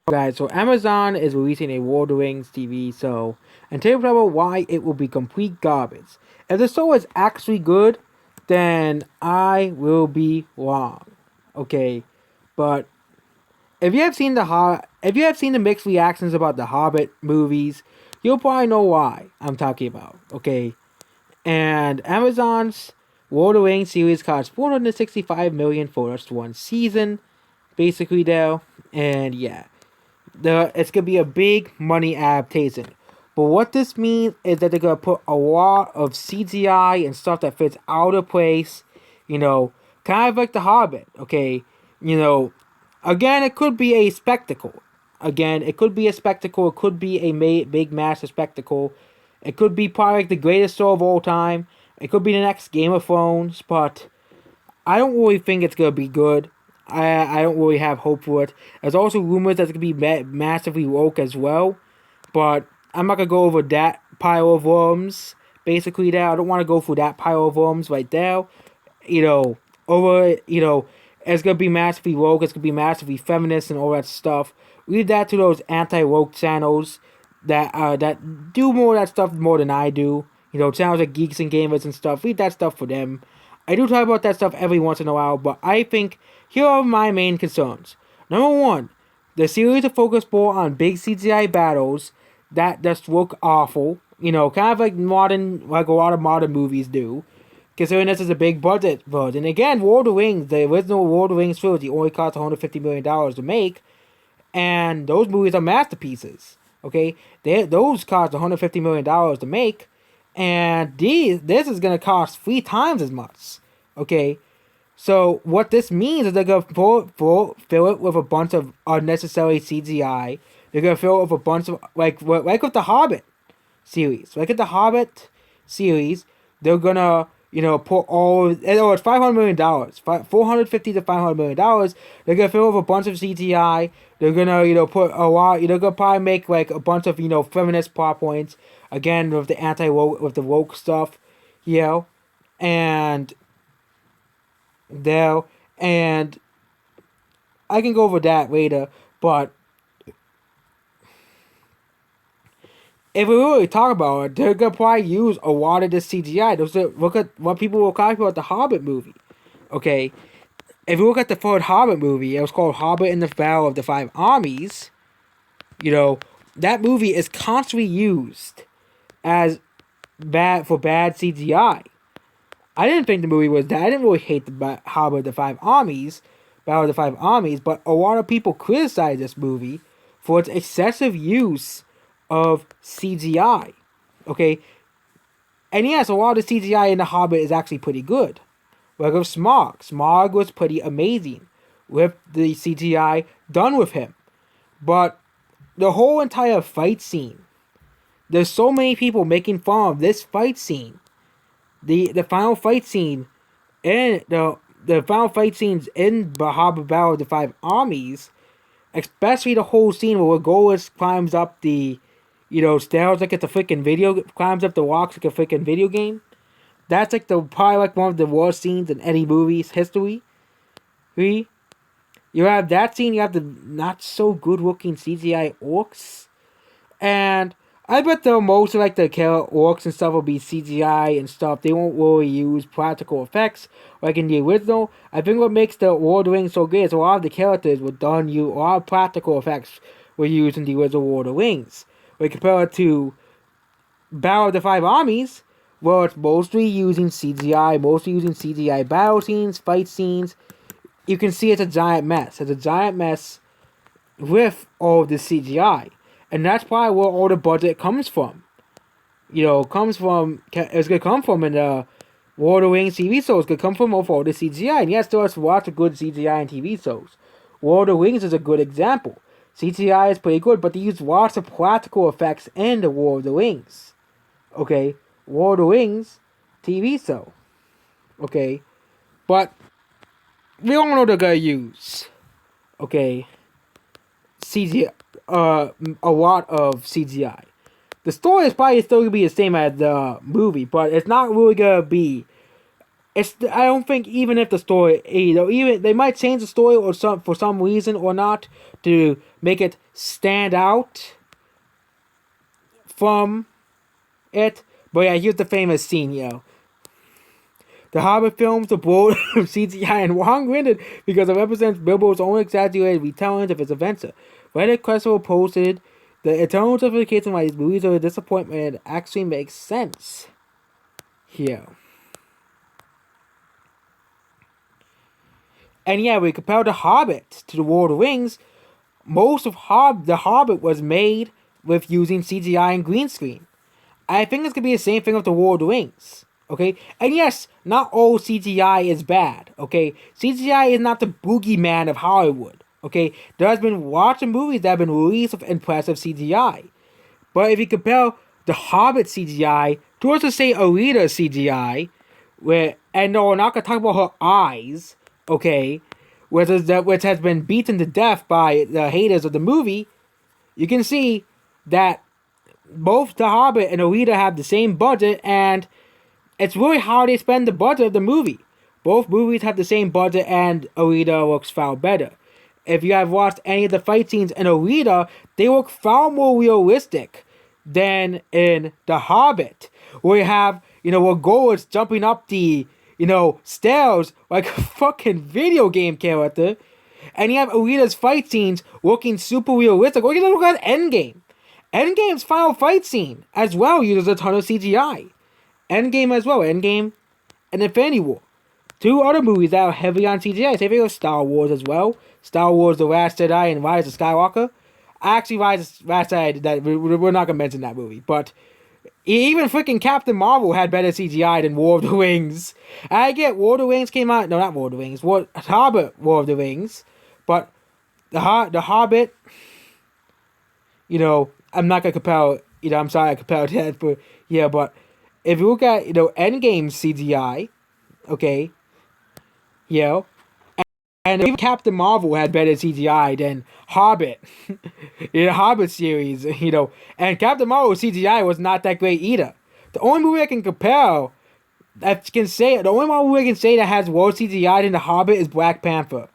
Guys, so Amazon is releasing a Lord of the Rings TV show, and tell you about why it will be complete garbage. If the show is actually good, then I will be wrong. Okay, but if you have seen the mixed reactions about the Hobbit movies, you'll probably know why I'm talking about. Okay, and Amazon's Lord of the Rings series cost 465 million for just one season, basically there, and yeah, it's gonna be a big money adaptation. But what this means is that they're gonna put a lot of CGI and stuff that fits out of place, you know, kind of like The Hobbit. Okay, you know, again, it could be a spectacle. Again, it could be a spectacle. It could be a big, massive spectacle. It could be probably like the greatest show of all time. It could be the next Game of Thrones, but I don't really think it's gonna be good. I don't really have hope for it. There's also rumors that it's gonna be massively woke as well, but I'm not gonna go over that pile of worms. Basically, there I don't want to go through that pile of worms right there. You know, over it's gonna be massively woke. It's gonna be massively feminist and all that stuff. Leave that to those anti-woke channels that do more of that stuff more than I do. You know, channels like Geeks and Gamers and stuff. Leave that stuff for them. I do talk about that stuff every once in a while, but I think here are my main concerns. Number one, the series will focus more on big CGI battles that just look awful. You know, kind of like a lot of modern movies do. Considering this is a big budget version. Again, Lord of the Rings, the original Lord of the Rings trilogy only cost $150 million to make, and those movies are masterpieces. Okay, those cost $150 million to make, and this is gonna cost 3 times as much. Okay, so what this means is they're gonna fill it with a bunch of unnecessary CGI. They're gonna fill it with a bunch of like with the Hobbit series. Like at the Hobbit series, they're gonna put all it's $500 million, 450 to $500 million. They're gonna fill with a bunch of CGI. They're gonna put a lot. They're gonna probably make like a bunch of feminist plot points again with the anti woke with the woke stuff, you know, and there and I can go over that later, but if we really talk about it, they're gonna probably use a lot of this CGI. Look at what people were talking about the Hobbit movie. Okay, if you look at the third Hobbit movie, it was called Hobbit and the Battle of the Five Armies. You know, that movie is constantly used as bad CGI. I didn't think the movie was that. I didn't really hate the Hobbit of the Five Armies, Battle of the Five Armies, but a lot of people criticize this movie for its excessive use of CGI. Okay, and yes, a lot of the CGI in The Hobbit is actually pretty good. Like of Smaug. Smaug was pretty amazing with the CGI done with him. But the whole entire fight scene, there's so many people making fun of this fight scene. The final fight scene in the final fight scenes in the Hobbit Battle of the Five Armies, especially the whole scene where Legolas climbs up the stairs like it's a freaking climbs up the walks like a freaking video game. That's like probably like one of the worst scenes in any movie's history. You have that scene, you have the not so good looking CGI orcs, and I bet though most of like the killer orcs and stuff will be CGI and stuff. They won't really use practical effects like in the original. I think what makes the Lord of the Rings so great is a lot of the characters were done. A lot of practical effects were used in the original Lord of the Rings. When compared to Battle of the Five Armies, well, it's mostly using CGI, mostly using CGI battle scenes, fight scenes. You can see it's a giant mess. It's a giant mess with all of the CGI. And that's probably where all the budget comes from. It's going to come from in the Lord of the Rings TV shows. It's going to come from all the CGI. And yes, there's lots of good CGI in TV shows. Lord of the Rings is a good example. CGI is pretty good, but they use lots of practical effects in the Lord of the Rings. Okay? Lord of the Rings TV show. Okay? But we all know they're going to use. Okay? CGI. A lot of CGI. The story is probably still gonna be the same as the movie, but it's not really gonna be I don't think even if the story, even they might change the story or for some reason or not to make it stand out from it. But yeah, here's the famous scene, The Hobbit films the bold CGI and long-winded because it represents Bilbo's own exaggerated retellings of his adventure. Reddit Cresswell posted, the eternal justification why these movies are a disappointment actually makes sense here. And yeah, we compare The Hobbit to The Lord of the Rings. Most of The Hobbit was made with using CGI and green screen. I think it's going to be the same thing with The Lord of the Rings. Okay? And yes, not all CGI is bad. Okay? CGI is not the boogeyman of Hollywood. Okay? There has been lots of movies that have been released with impressive CGI. But if you compare The Hobbit CGI to, let's just say, Alita's CGI, and no, we're not going to talk about her eyes, okay, which has been beaten to death by the haters of the movie, you can see that both The Hobbit and Alita have the same budget, and it's really how they spend the budget of the movie. Both movies have the same budget, and Alita looks far better. If you have watched any of the fight scenes in Alita, they look far more realistic than in The Hobbit, where you have, where Gollum's jumping up the, stairs like a fucking video game character, and you have Alita's fight scenes looking super realistic. Look at Endgame. Endgame's final fight scene as well uses a ton of CGI. Endgame as well. Endgame and Infinity War. Two other movies that are heavy on CGI. Same thing with Star Wars as well. Star Wars The Last Jedi and Rise of Skywalker. Actually, Rise of Last Jedi, we're not going to mention that movie. But even freaking Captain Marvel had better CGI than War of the Rings. I get War of the Rings came out. No, not War of the Rings. Hobbit War of the Rings. But the Hobbit, I'm not going to compare, I'm sorry I compared that, but yeah, but if you look at, Endgame CGI, okay, and even Captain Marvel had better CGI than Hobbit, in the Hobbit series, and Captain Marvel CGI was not that great either. The only movie I can compare, the only movie I can say that has worse CGI than The Hobbit is Black Panther.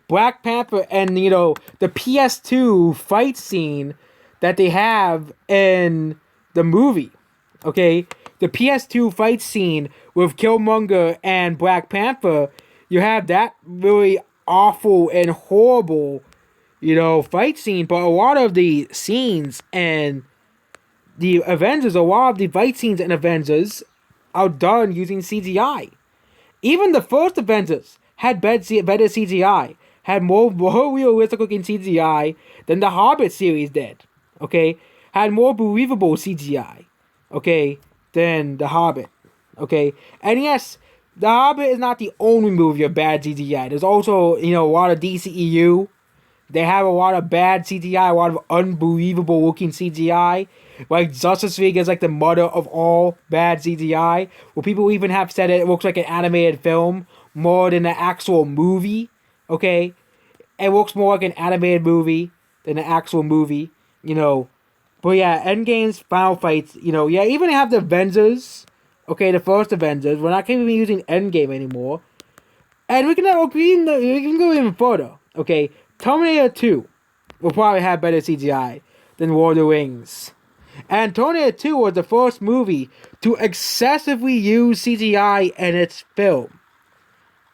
Black Panther and, the PS2 fight scene that they have in the movie, okay? The PS2 fight scene with Killmonger and Black Panther, you have that really awful and horrible, fight scene, but a lot of the scenes and the Avengers, a lot of the fight scenes in Avengers are done using CGI. Even the first Avengers had better CGI, had more realistic looking CGI than the Hobbit series did, okay? Had more believable CGI, okay, than the Hobbit, okay? And yes, the Hobbit is not the only movie of bad CGI. There's also, a lot of DCEU. They have a lot of bad CGI, a lot of unbelievable looking CGI. Like Justice League is like the mother of all bad CGI. Where people even have said it looks like an animated film more than an actual movie. Okay? It looks more like an animated movie than an actual movie. But yeah, Endgame's final fights, even have the Avengers. Okay, the first Avengers. We're not even using Endgame anymore. And we can go even further. Okay, Terminator 2 will probably have better CGI than Lord of the Rings. And Terminator 2 was the first movie to excessively use CGI in its film.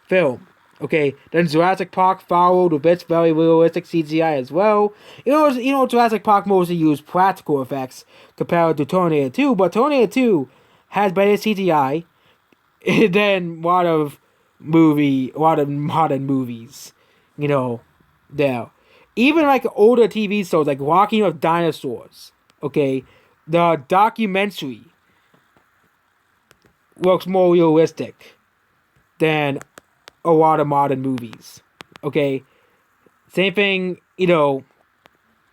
Okay, then Jurassic Park followed with its very realistic CGI as well. Jurassic Park mostly used practical effects compared to Terminator 2, but Terminator 2 has better CGI than a lot of modern movies. There. Even like older TV shows like Walking with Dinosaurs, okay, the documentary looks more realistic than a lot of modern movies. Okay, same thing.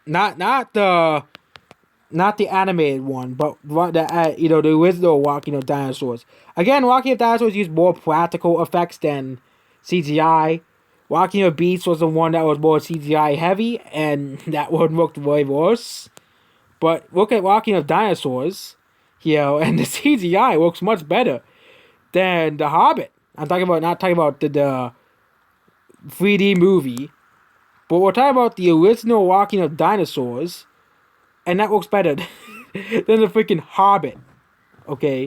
Not the animated one, but the original Walking of Dinosaurs. Again, Walking of Dinosaurs used more practical effects than CGI. Walking of Beasts was the one that was more CGI heavy, and that one looked way worse. But look at Walking of Dinosaurs, and the CGI looks much better than The Hobbit. I'm talking about not talking about the 3D movie, but we're talking about the original Walking of Dinosaurs, and that looks better than the freaking Hobbit. Okay,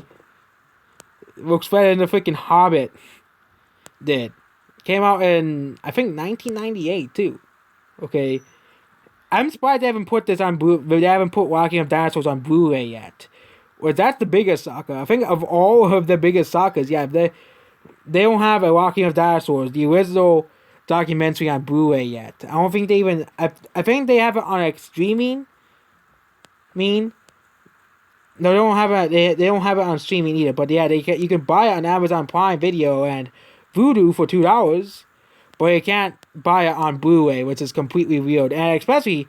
it looks better than the freaking Hobbit did. Came out in I think 1998 too. Okay, I'm surprised they haven't put this on They haven't put Walking of Dinosaurs on Blu-ray yet. Well, that's the biggest saga. I think of all of the biggest sagas, yeah, they don't have a Walking of Dinosaurs, the original documentary on Blu-ray yet. I don't think they even. I think they have it on like streaming. No, they don't have it. They don't have it on streaming either. But yeah, you can buy it on Amazon Prime Video and Vudu for $2, but you can't buy it on Blu-ray, which is completely weird. And especially,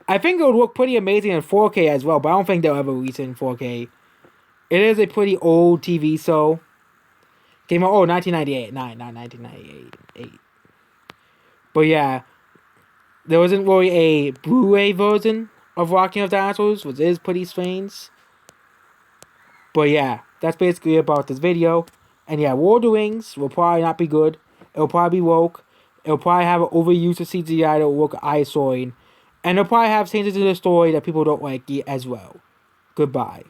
I think it would look pretty amazing in 4K as well. But I don't think they'll ever release it in 4K. It is a pretty old TV show. Came out 1998. Not 1998. But yeah, there wasn't really a Blu-ray version of Walking of Dinosaurs, which is pretty strange. But yeah, that's basically about this video. And yeah, Lord of the Rings will probably not be good. It'll probably be woke. It'll probably have an overuse of CGI that will look eyesore. And it'll probably have changes in the story that people don't like as well. Goodbye.